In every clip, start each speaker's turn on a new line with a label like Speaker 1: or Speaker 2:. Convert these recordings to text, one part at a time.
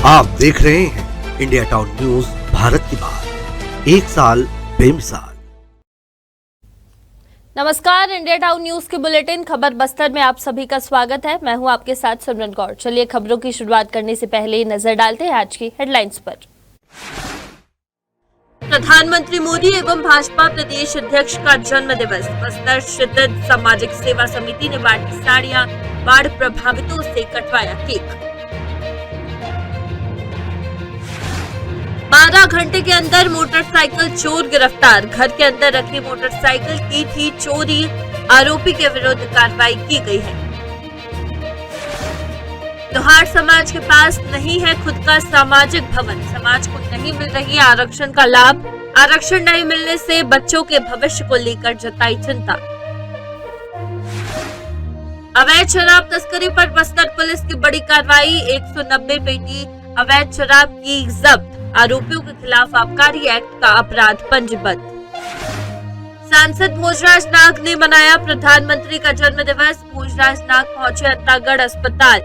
Speaker 1: आप देख रहे हैं इंडिया टाउन न्यूज, भारत की बात, एक साल बेमिसाल।
Speaker 2: नमस्कार, इंडिया टाउन न्यूज के बुलेटिन खबर बस्तर में आप सभी का स्वागत है। मैं हूं आपके साथ सिमरन कौर। चलिए खबरों की शुरुआत करने से पहले नजर डालते हैं आज की हेडलाइंस पर। प्रधानमंत्री मोदी एवं भाजपा प्रदेश अध्यक्ष का जन्म दिवस। बस्तर स्थित सामाजिक सेवा समिति ने बांटी साड़ियां, बाढ़ प्रभावितों से कटवाया केक। 12 घंटे के अंदर मोटरसाइकिल चोर गिरफ्तार। घर के अंदर रखी मोटरसाइकिल की थी चोरी। आरोपी के विरुद्ध कार्रवाई की गई है। लोहार समाज के पास नहीं है खुद का सामाजिक भवन। समाज को नहीं मिल रही आरक्षण का लाभ। आरक्षण नहीं मिलने से बच्चों के भविष्य को लेकर जताई चिंता। अवैध शराब तस्करी पर बस्तर पुलिस की बड़ी कार्रवाई। 190 पेटी अवैध शराब की जब्त। आरोपियों के खिलाफ आबकारी एक्ट का अपराध पंजीबद्ध। सांसद भोजराज नाग ने मनाया प्रधानमंत्री का जन्म दिवस। भोजराज नाग पहुंचे अंतागढ़ अस्पताल।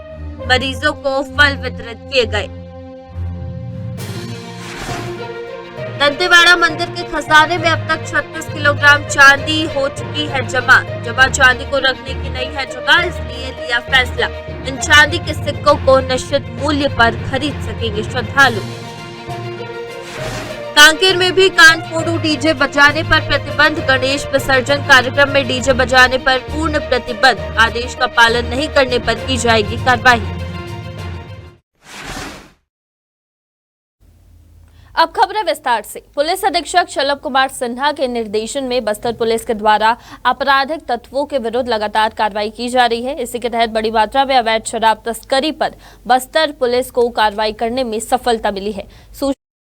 Speaker 2: मरीजों को फल वितरित किए गए। दंतेवाड़ा मंदिर के खजाने में अब तक 36 किलोग्राम चांदी हो चुकी है जमा। चांदी को रखने की नहीं है जगह, इसलिए लिया फैसला। इन चांदी के सिक्कों को निश्चित मूल्य पर खरीद सकेंगे श्रद्धालु। कांकेर में भी कान फोड़ू डीजे बजाने पर प्रतिबंध। गणेश विसर्जन कार्यक्रम में डीजे बजाने पर पूर्ण प्रतिबंध। आदेश का पालन नहीं करने पर की जाएगी कार्रवाई। अब खबरें विस्तार से। पुलिस अधीक्षक शलभ कुमार सिन्हा के निर्देशन में बस्तर पुलिस के द्वारा आपराधिक तत्वों के विरुद्ध लगातार कार्रवाई की जा रही है। इसी के तहत बड़ी मात्रा में अवैध शराब तस्करी पर बस्तर पुलिस को कार्रवाई करने में सफलता मिली है।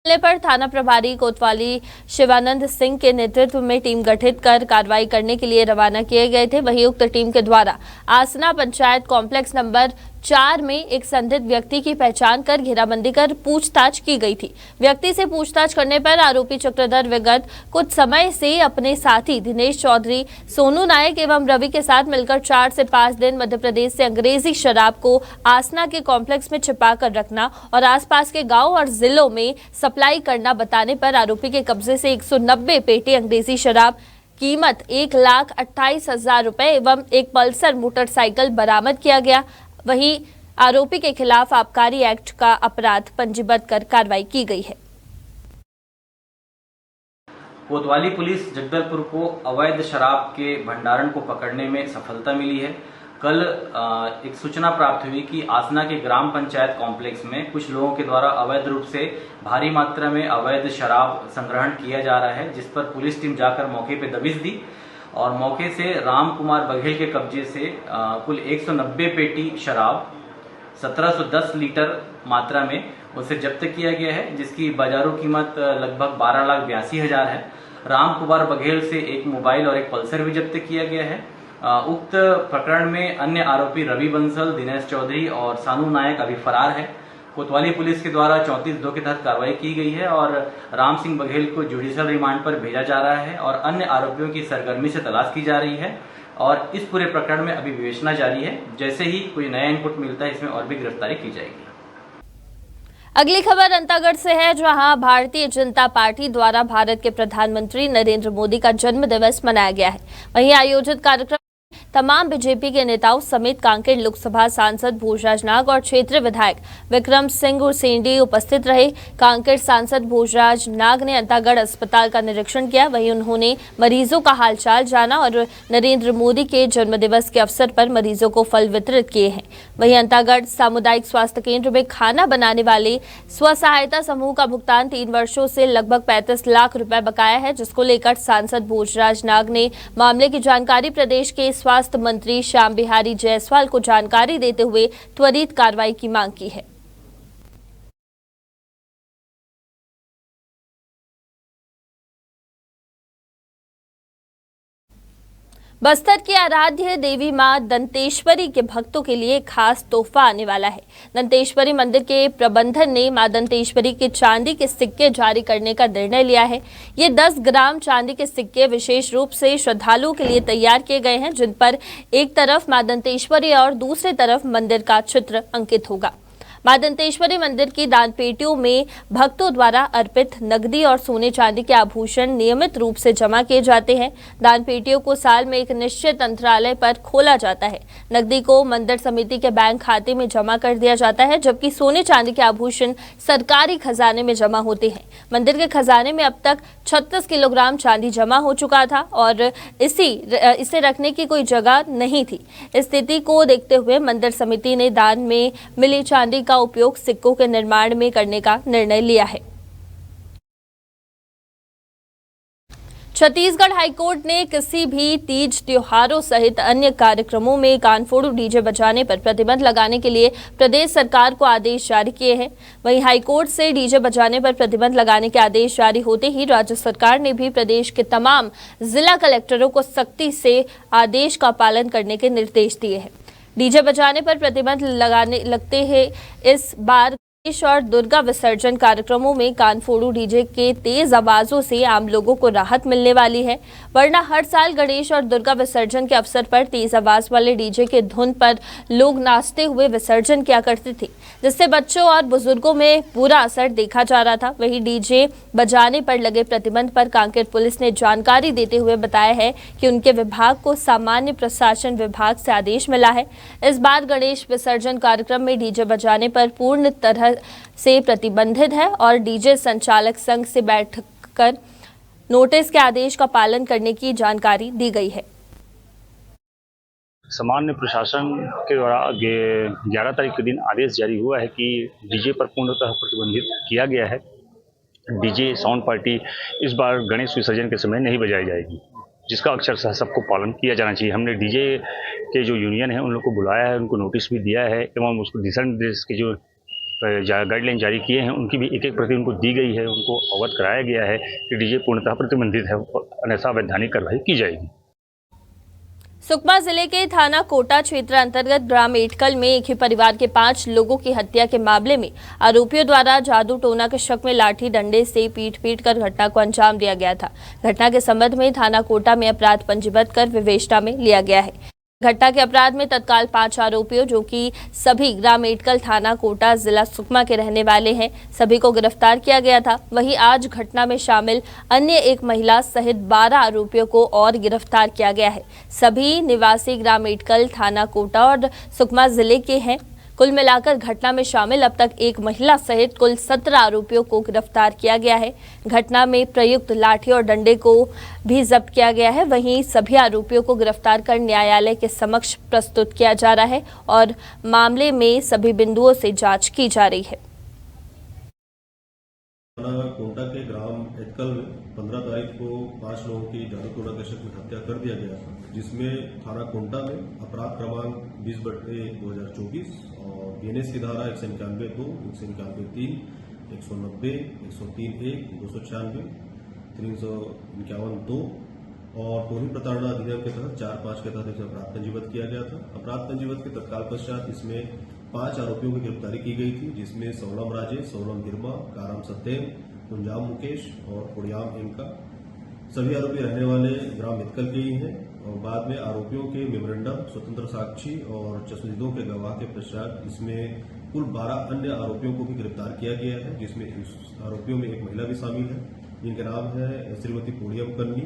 Speaker 2: पर थाना प्रभारी कोतवाली शिवानंद सिंह के नेतृत्व में टीम गठित कर कार्रवाई करने के लिए रवाना किए गए थे। वहीं उक्त टीम के द्वारा आसना पंचायत कॉम्प्लेक्स नंबर 4 में एक संदिग्ध व्यक्ति की पहचान कर घेराबंदी कर पूछताछ की गई थी। व्यक्ति से पूछताछ करने पर आरोपी चक्रधर विगत कुछ समय से अपने साथी दिनेश चौधरी, सोनू नायक एवं रवि के साथ मिलकर 4 से 5 दिन मध्य प्रदेश से अंग्रेजी शराब को आसना के कॉम्प्लेक्स में छिपा कर रखना और आसपास के गाँव और जिलों में सप्लाई करना बताने पर आरोपी के कब्जे से 190 पेटी अंग्रेजी शराब कीमत 1,28,000 रुपए एवं एक पल्सर मोटरसाइकिल बरामद किया गया। वहीं आरोपी के खिलाफ आबकारी एक्ट का अपराध पंजीबद्ध कर कार्रवाई की गई है।
Speaker 3: कोतवाली पुलिस जगदलपुर को अवैध शराब के भंडारण को पकड़ने में सफलता मिली है। कल एक सूचना प्राप्त हुई कि आसना के ग्राम पंचायत कॉम्प्लेक्स में कुछ लोगों के द्वारा अवैध रूप से भारी मात्रा में अवैध शराब संग्रहण किया जा रहा है, जिस पर पुलिस टीम जाकर मौके पे दबिश दी और मौके से राम कुमार बघेल के कब्जे से कुल 190 पेटी शराब 1710 लीटर मात्रा में उसे जब्त किया गया है, जिसकी बाजारू कीमत लगभग 12,82,000 है। राम कुमार बघेल से एक मोबाइल और एक पल्सर भी जब्त किया गया है। उक्त प्रकरण में अन्य आरोपी रवि बंसल, दिनेश चौधरी और सानू नायक अभी फरार है। कोतवाली पुलिस के द्वारा 34(2) के तहत कार्रवाई की गई है और राम सिंह बघेल को जुडिशियल रिमांड पर भेजा जा रहा है और अन्य आरोपियों की सरगर्मी से तलाश की जा रही है और इस पूरे प्रकरण में अभी विवेचना जारी है। जैसे ही कोई नया इनपुट मिलता है, इसमें और भी गिरफ्तारी की जाएगी।
Speaker 2: अगली खबर अंतागढ़ से है, जहां भारतीय जनता पार्टी द्वारा भारत के प्रधानमंत्री नरेंद्र मोदी का जन्म दिवस मनाया गया है। वहीं आयोजित कार्यक्रम तमाम बीजेपी के नेताओं समेत कांकेर लोकसभा सांसद भोजराज नाग और क्षेत्रीय विधायक विक्रम सिंह उसेंडी उपस्थित रहे। कांकेर सांसद भोजराज नाग ने अंतागढ़ अस्पताल का निरीक्षण किया। वहीं उन्होंने मरीजों का हालचाल जाना और नरेंद्र मोदी के जन्मदिवस के अवसर पर मरीजों को फल वितरित किए हैं। वहीं अंतागढ़ सामुदायिक स्वास्थ्य केंद्र में खाना बनाने वाले स्व सहायता समूह का भुगतान 3 वर्षों से लगभग 35 लाख रुपए बकाया है, जिसको लेकर सांसद भोजराज नाग ने मामले की जानकारी प्रदेश के स्वास्थ्य मंत्री श्याम बिहारी जायसवाल को जानकारी देते हुए त्वरित कार्रवाई की मांग की है। बस्तर की आराध्य देवी मां दंतेश्वरी के भक्तों के लिए खास तोहफा आने वाला है। दंतेश्वरी मंदिर के प्रबंधन ने मां दंतेश्वरी के चांदी के सिक्के जारी करने का निर्णय लिया है। ये 10 ग्राम चांदी के सिक्के विशेष रूप से श्रद्धालुओं के लिए तैयार किए गए हैं, जिन पर एक तरफ मां दंतेश्वरी और दूसरी तरफ मंदिर का चित्र अंकित होगा। मां दंतेश्वरी मंदिर की दान पेटियों में भक्तों द्वारा अर्पित नकदी और सोने चांदी के आभूषण नियमित रूप से जमा किए जाते हैं। दान पेटियों को साल में एक निश्चित अंतराल पर खोला जाता है। नकदी को मंदिर समिति के बैंक खाते में जमा कर दिया जाता है, जबकि सोने चांदी के आभूषण सरकारी खजाने में जमा होते हैं। मंदिर के खजाने में अब तक 36 किलोग्राम चांदी जमा हो चुका था और इसे रखने की कोई जगह नहीं थी। इस स्थिति को देखते हुए मंदिर समिति ने दान में मिली चांदी का उपयोग सिक्कों के निर्माण में करने का निर्णय लिया है। छत्तीसगढ़ हाईकोर्ट ने किसी भी तीज त्योहारों सहित अन्य कार्यक्रमों में कानफोड़ू डीजे बजाने पर प्रतिबंध लगाने के लिए प्रदेश सरकार को आदेश जारी किए हैं। वहीं हाईकोर्ट से डीजे बजाने पर प्रतिबंध लगाने के आदेश जारी होते ही राज्य सरकार ने भी प्रदेश के तमाम जिला कलेक्टरों को सख्ती से आदेश का पालन करने के निर्देश दिए हैं। डीजे बजाने पर प्रतिबंध लगते हैं। इस बार गणेश और दुर्गा विसर्जन कार्यक्रमों में कानफोड़ू डीजे के तेज आवाजों से आम लोगों को राहत मिलने वाली है, वरना हर साल गणेश और दुर्गा विसर्जन के अवसर पर तेज आवाज वाले डीजे के धुन पर लोग नाचते हुए विसर्जन किया करते थे, जिससे बच्चों और बुजुर्गों में बुरा असर देखा जा रहा था। वहीं डीजे बजाने पर लगे प्रतिबंध पर कांकेर पुलिस ने जानकारी देते हुए बताया है कि उनके विभाग को सामान्य प्रशासन विभाग से आदेश मिला है। इस बार गणेश विसर्जन कार्यक्रम में डीजे बजाने पर पूर्ण तरह से प्रतिबंधित है और डीजे संचालक संघ से बैठक कर नोटिस के आदेश का पालन करने की जानकारी दी गई है।
Speaker 4: सामान्य प्रशासन के द्वारा 11 तारीख के दिन आदेश जारी हुआ है कि डीजे पर पूर्णतः प्रतिबंधित किया गया है। डीजे साउंड पार्टी इस बार गणेश विसर्जन के समय नहीं बजाई जाएगी, जिसका अक्षरशः सबको पालन किया जाना चाहिए। हमने डीजे के जो यूनियन है उन लोग को बुलाया है, उनको नोटिस भी दिया है एवं उसको दिशा निर्देश के जो गाइडलाइन जारी किए हैं उनकी भी एक प्रति उनको दी गई है। उनको अवगत कराया गया है कि डीजे पूर्णतः प्रतिबंधित है, अन्यथा वैधानिक कार्रवाई की जाएगी।
Speaker 2: सुकमा जिले के थाना कोटा क्षेत्र अंतर्गत ग्राम एटकल में एक ही परिवार के 5 लोगों की हत्या के मामले में आरोपियों द्वारा जादू टोना के शक में लाठी डंडे से पीट कर घटना को अंजाम दिया गया था। घटना के संबंध में थाना कोटा में अपराध पंजीबद्ध कर विवेचना में लिया गया है। घटना के अपराध में तत्काल 5 आरोपियों, जो कि सभी ग्राम एटकल थाना कोटा जिला सुकमा के रहने वाले हैं, सभी को गिरफ्तार किया गया था। वहीं आज घटना में शामिल अन्य एक महिला सहित 12 आरोपियों को और गिरफ्तार किया गया है। सभी निवासी ग्राम एटकल थाना कोटा और सुकमा जिले के हैं। कुल मिलाकर घटना में शामिल अब तक एक महिला सहित कुल 17 आरोपियों को गिरफ्तार किया गया है। घटना में प्रयुक्त लाठी और डंडे को भी जब्त किया गया है। वहीं सभी आरोपियों को गिरफ्तार कर न्यायालय के समक्ष प्रस्तुत किया जा रहा है और मामले में सभी बिंदुओं से जांच की जा रही है।
Speaker 5: कोटा के ग्राम एटकल में 15 तारीख को 5 लोगों की जादू टोना के शक में हत्या कर दिया गया था, जिसमें थाना कोटा में अपराध क्रमांक 20/2024 और बीएनएस की धारा 191(2), 191(3), 190, 103(1), 296, 351(2) और टोनी प्रताड़ना अधिनियम के तहत 4-5 के तहत इसमें अपराध पंजीबद्ध किया गया था। अपराध पंजीबद्ध के तत्काल पश्चात इसमें 5 आरोपियों की गिरफ्तारी की गई थी, जिसमें सोलम राजेश, सोलम गिरमा, कारम सत्यम, कुंजाम मुकेश और कोड़ियाम इनका। सभी आरोपी रहने वाले ग्राम एटकल के ही हैं और बाद में आरोपियों के मेमोरेंडम, स्वतंत्र साक्षी और चश्मदीदों के गवाह के पश्चात इसमें कुल 12 अन्य आरोपियों को भी गिरफ्तार किया गया है, जिसमें इस आरोपियों में एक महिला भी शामिल है, जिनके नाम है श्रीमती कोड़ियम कन्नी।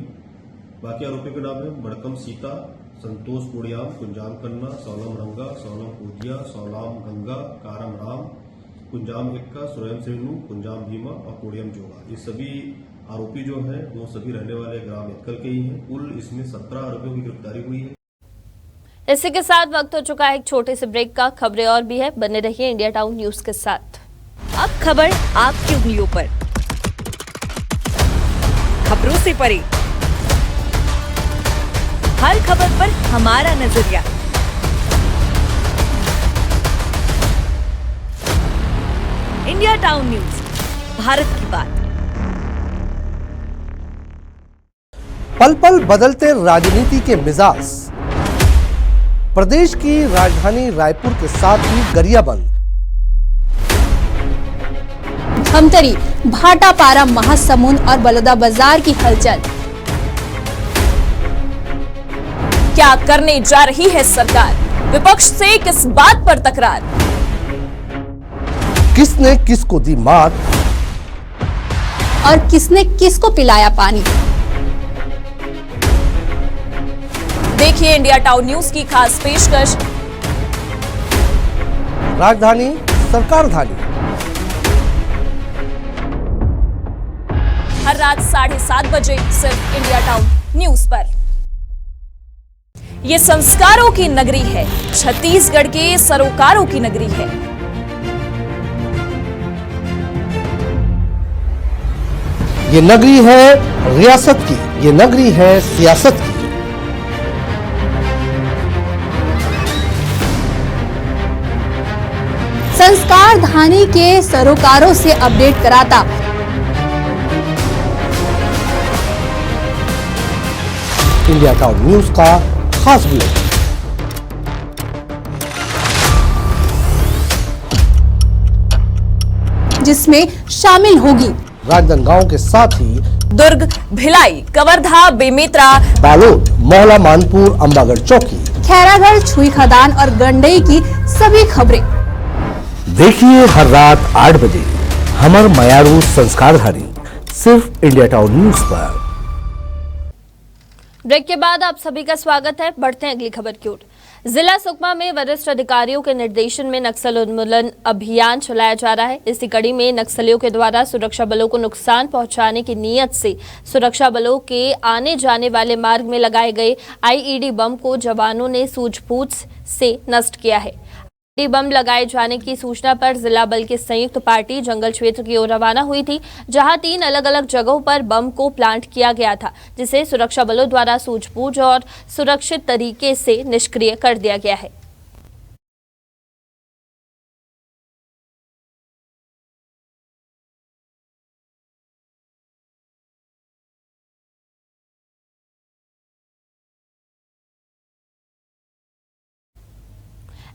Speaker 5: बाकी आरोपियों के नाम है मड़कम सीता, संतोष कोड़ियाम, कुंजाम कन्ना, सोलम रंगा, सोलम कोदिया, सोलम गंगा, कारम राम, कुंजाम इक्का, स्वयं श्रेणु, कुंजाम भीमा और कोड़ियम जोगा। ये सभी आरोपी जो हैं वो सभी रहने वाले ग्राम एटकल के ही हैं। कुल इसमें 17 आरोपियों की गिरफ्तारी हुई है।
Speaker 2: इसी के साथ वक्त हो चुका है एक छोटे से ब्रेक का। खबरें और भी है, बने रहिए इंडिया टाउन न्यूज के साथ।
Speaker 6: अब खबर आपकी उंगलियों पर, खबरों से परे, हर खबर पर हमारा नजरिया। इंडिया टाउन न्यूज, भारत की बात।
Speaker 1: पल पल बदलते राजनीति के मिजाज, प्रदेश की राजधानी रायपुर के साथ ही गरियाबंद,
Speaker 7: धमतरी, भाटापारा, महासमुंद और बलौदा बाजार की हलचल।
Speaker 6: क्या करने जा रही है सरकार? विपक्ष से किस बात पर तकरार?
Speaker 1: किसने किसको दी मात
Speaker 7: और किसने किसको पिलाया पानी।
Speaker 6: देखिए इंडिया टाउन न्यूज की खास पेशकश।
Speaker 1: राजधानी सरकार धानी।
Speaker 6: हर रात 7:30 बजे सिर्फ इंडिया टाउन न्यूज पर। ये संस्कारों की नगरी है, छत्तीसगढ़ के सरोकारों की नगरी है।
Speaker 1: ये नगरी है रियासत की, ये नगरी है सियासत की।
Speaker 7: संस्कार धानी के सरोकारों से अपडेट कराता
Speaker 1: इंडिया टाउन न्यूज का खास बुलेटिन।
Speaker 7: जिसमें शामिल होगी
Speaker 1: राजनांदगांव के साथ ही
Speaker 6: दुर्ग, भिलाई, कवर्धा, बेमेतरा,
Speaker 1: बालोद, मोहला, मानपुर, अंबागढ़ चौकी,
Speaker 7: खैरागढ़, छुई खदान और गंडई की सभी खबरें।
Speaker 1: देखिए हर रात 8 बजे हमर मयारू संस्कारधारी सिर्फ इंडिया टाउन न्यूज पर।
Speaker 2: ब्रेक के बाद आप सभी का स्वागत है। बढ़ते हैं अगली खबर की ओर। जिला सुकमा में वरिष्ठ अधिकारियों के निर्देशन में नक्सल उन्मूलन अभियान चलाया जा रहा है। इसी कड़ी में नक्सलियों के द्वारा सुरक्षा बलों को नुकसान पहुंचाने की नीयत से सुरक्षा बलों के आने जाने वाले मार्ग में लगाए गए आईईडी बम को जवानों ने सूझबूझ से नष्ट किया है। आईईडी बम लगाए जाने की सूचना पर जिला बल की संयुक्त पार्टी जंगल क्षेत्र की ओर रवाना हुई थी, जहां 3 अलग अलग जगहों पर बम को प्लांट किया गया था, जिसे सुरक्षा बलों द्वारा सूझबूझ और सुरक्षित तरीके से निष्क्रिय कर दिया गया है।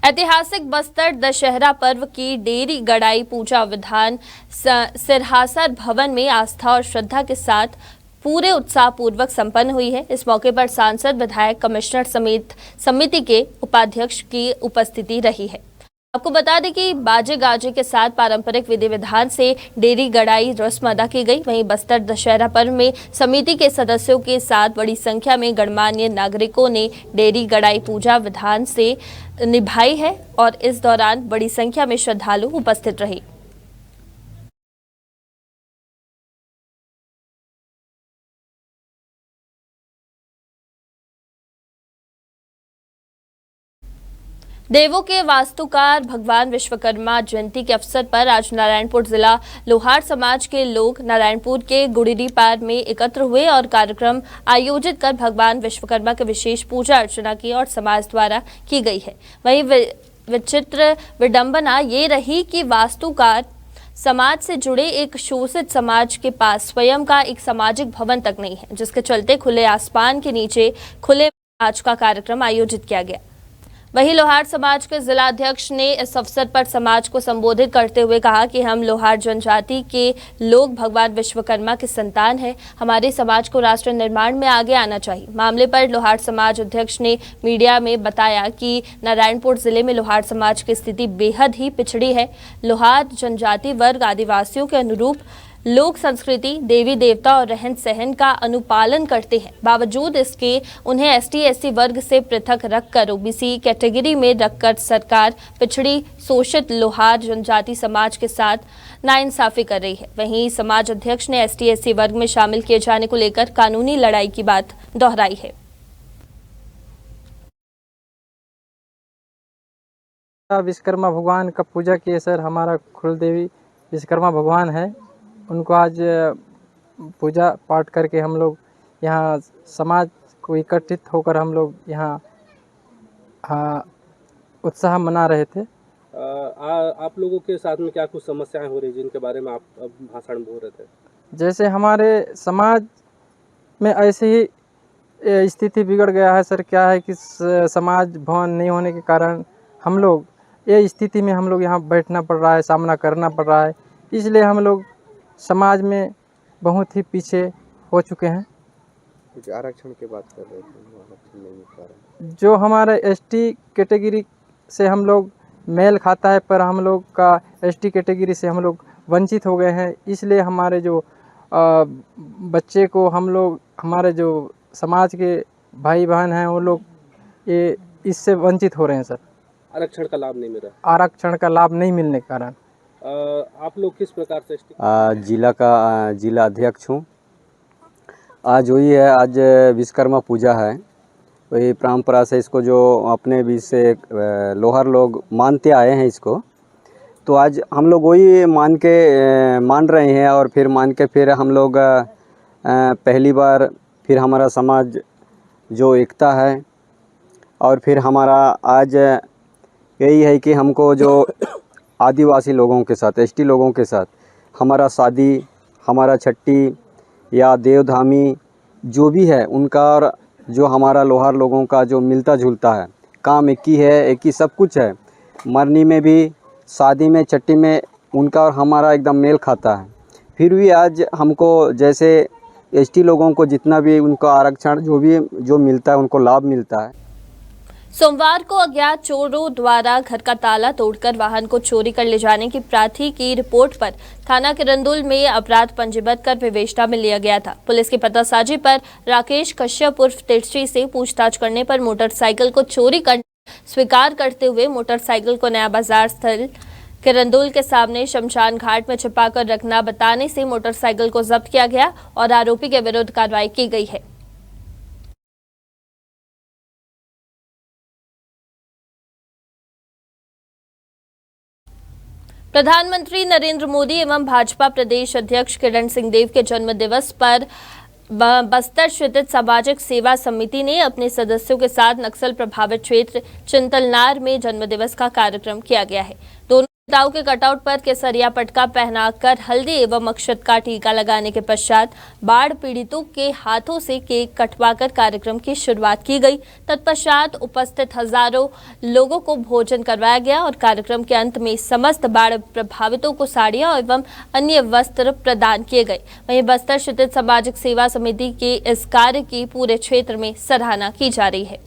Speaker 2: ऐतिहासिक बस्तर दशहरा पर्व की डेरी गड़ाई पूजा विधान सिरहासर भवन में आस्था और श्रद्धा के साथ पूरे उत्साह पूर्वक संपन्न हुई है। इस मौके पर सांसद, विधायक, कमिश्नर समेत समिति के उपाध्यक्ष की उपस्थिति रही है। आपको बता दें कि बाजे गाजे के साथ पारंपरिक विधि विधान से डेरी गड़ाई रस्म अदा की गई। वहीं बस्तर दशहरा पर्व में समिति के सदस्यों के साथ बड़ी संख्या में गणमान्य नागरिकों ने डेरी गड़ाई पूजा विधान से निभाई है और इस दौरान बड़ी संख्या में श्रद्धालु उपस्थित रहे। देवों के वास्तुकार भगवान विश्वकर्मा जयंती के अवसर पर आज नारायणपुर जिला लोहार समाज के लोग नारायणपुर के गुड़ीरी पार में एकत्र हुए और कार्यक्रम आयोजित कर भगवान विश्वकर्मा के विशेष पूजा अर्चना की और समाज द्वारा की गई है। वहीं विचित्र विडंबना ये रही कि वास्तुकार समाज से जुड़े एक शोषित समाज के पास स्वयं का एक सामाजिक भवन तक नहीं है, जिसके चलते खुले आसमान के नीचे खुले आज का कार्यक्रम आयोजित किया गया। वहीं लोहार समाज के जिलाध्यक्ष ने इस अवसर पर समाज को संबोधित करते हुए कहा कि हम लोहार जनजाति के लोग भगवान विश्वकर्मा के संतान हैं। हमारे समाज को राष्ट्र निर्माण में आगे आना चाहिए। मामले पर लोहार समाज अध्यक्ष ने मीडिया में बताया कि नारायणपुर जिले में लोहार समाज की स्थिति बेहद ही पिछड़ी है। लोहार जनजाति वर्ग आदिवासियों के अनुरूप लोक संस्कृति, देवी देवता और रहन सहन का अनुपालन करते हैं। बावजूद इसके उन्हें एसटी/एससी वर्ग से पृथक रखकर ओबीसी कैटेगरी में रखकर सरकार पिछड़ी शोषित लोहार जनजाति समाज के साथ नाइंसाफी कर रही है। वहीं समाज अध्यक्ष ने एसटी/एससी वर्ग में शामिल किए जाने को लेकर कानूनी लड़ाई की बात दोहराई है।
Speaker 8: विश्वकर्मा भगवान का पूजा किए सर। हमारा कुलदेवी विश्वकर्मा भगवान है, उनको आज पूजा पाठ करके हम लोग यहाँ समाज को इकट्ठित होकर हम लोग यहाँ उत्साह मना रहे थे।
Speaker 9: आप लोगों के साथ में क्या कुछ समस्याएं हो रही जिनके बारे में आप अब भाषण बोल रहे थे?
Speaker 8: जैसे हमारे समाज में ऐसे ही स्थिति बिगड़ गया है सर। क्या है कि समाज भवन नहीं होने के कारण हम लोग ये स्थिति में हम लोग यहाँ बैठना पड़ रहा है, सामना करना पड़ रहा है। इसलिए हम लोग समाज में बहुत ही पीछे हो चुके हैं।
Speaker 9: कुछ आरक्षण की बात कर रहे थे, आरक्षण नहीं मिल पा रहा।
Speaker 8: जो हमारा एसटी कैटेगरी से हम लोग मेल खाता है, पर हम लोग का एसटी कैटेगरी से हम लोग वंचित हो गए हैं। इसलिए हमारे जो बच्चे को हम लोग, हमारे जो समाज के भाई बहन हैं, वो लोग ये इससे वंचित हो रहे हैं सर।
Speaker 9: आरक्षण का लाभ नहीं मिल रहा।
Speaker 8: आरक्षण का लाभ नहीं मिलने के कारण।
Speaker 9: आप लोग किस प्रकार से
Speaker 10: जिला अध्यक्ष हूँ। आज वही है, आज विश्वकर्मा पूजा है, वही परंपरा से इसको जो अपने बीच से लोहार लोग मानते आए हैं इसको, तो आज हम लोग वही मान रहे हैं। और फिर मान के फिर हम लोग पहली बार फिर हमारा समाज जो एकता है, और फिर हमारा आज यही है कि हमको जो आदिवासी लोगों के साथ, एसटी लोगों के साथ हमारा शादी, हमारा छट्टी या देवधामी जो भी है उनका, और जो हमारा लोहार लोगों का जो मिलता जुलता है, काम एक ही है, एक ही सब कुछ है। मरनी में भी, शादी में, छट्टी में उनका और हमारा एकदम मेल खाता है। फिर भी आज हमको जैसे एसटी लोगों को जितना भी उनको आरक्षण जो मिलता है, उनको लाभ मिलता है।
Speaker 2: सोमवार को अज्ञात चोरों द्वारा घर का ताला तोड़कर वाहन को चोरी कर ले जाने की प्रार्थी की रिपोर्ट पर थाना किरंदुल में अपराध पंजीबद्ध कर विवेचना में लिया गया था। पुलिस की पतासाजी पर राकेश कश्यप उर्फ तिरछी से पूछताछ करने पर मोटरसाइकिल को चोरी करना स्वीकार करते हुए मोटरसाइकिल को नया बाजार स्थल किरंदुल के सामने शमशान घाट में छिपाकर रखना बताने से मोटरसाइकिल को जब्त किया गया और आरोपी के विरुद्ध कार्रवाई की गई है। प्रधानमंत्री नरेंद्र मोदी एवं भाजपा प्रदेश अध्यक्ष किरण सिंह देव के जन्म दिवस पर बस्तर स्थित सामाजिक सेवा समिति ने अपने सदस्यों के साथ नक्सल प्रभावित क्षेत्र चिंतलनार में जन्मदिवस का कार्यक्रम किया गया है। दोनों नेताओं के कटआउट पर केसरिया पटका पहनाकर हल्दी एवं अक्षत का टीका लगाने के पश्चात बाढ़ पीड़ितों के हाथों से केक कटवाकर कार्यक्रम की शुरुआत की गई। तत्पश्चात उपस्थित हजारों लोगों को भोजन करवाया गया और कार्यक्रम के अंत में समस्त बाढ़ प्रभावितों को साड़ियां एवं अन्य वस्त्र प्रदान किए गए। वहीं बस्तर स्थित सामाजिक सेवा समिति के इस कार्य की पूरे क्षेत्र में सराहना की जा रही है।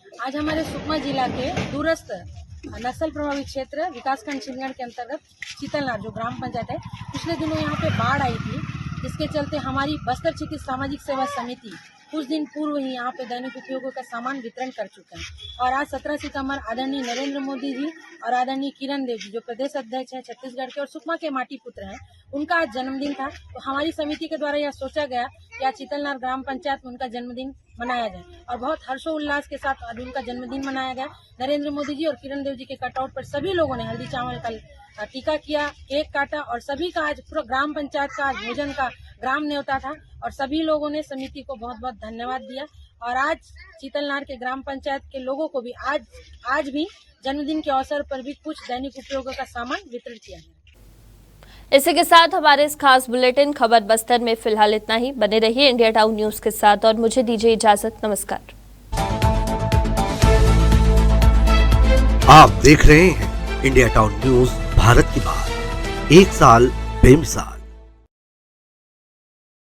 Speaker 11: आज हमारे सुकमा जिला के दूरस्थ नक्सल प्रभावित क्षेत्र विकासखंड छिंदगढ़ के अंतर्गत चितलनार जो ग्राम पंचायत है, पिछले दिनों यहाँ पे बाढ़ आई थी, जिसके चलते हमारी बस्तर क्षेत्र सामाजिक सेवा समिति कुछ दिन पूर्व ही यहाँ पे दैनिक उपयोगों का सामान वितरण कर चुके हैं। और आज 17 सितंबर आदरणीय नरेंद्र मोदी जी और आदरणीय किरण देव जी जो प्रदेश अध्यक्ष हैं छत्तीसगढ़ के और सुकमा के माटी पुत्र हैं, उनका आज जन्मदिन था। तो हमारी समिति के द्वारा यह सोचा गया कि आज चितलनार ग्राम पंचायत में उनका जन्मदिन मनाया जाए और बहुत हर्षोल्लास के साथ आज उनका जन्मदिन मनाया गया। नरेंद्र मोदी जी और किरण देव जी के कटआउट पर सभी लोगों ने हल्दी चावल का टीका किया, केक काटा और सभी का आज पूरा ग्राम पंचायत का आज भोजन का ग्राम न्योता था और सभी लोगों ने समिति को बहुत बहुत धन्यवाद दिया। और आज चितलनार के ग्राम पंचायत के लोगों को भी आज भी जन्मदिन के अवसर पर भी कुछ दैनिक उपयोगों का सामान वितरण किया है।
Speaker 2: इसी के साथ हमारे इस खास बुलेटिन खबर बस्तर में फिलहाल इतना ही। बने रहिए इंडिया टाउन न्यूज के साथ और मुझे दीजिए इजाजत। नमस्कार।
Speaker 1: आप देख रहे हैं इंडिया टाउन न्यूज, भारत की बात, एक साल बेमिसाल।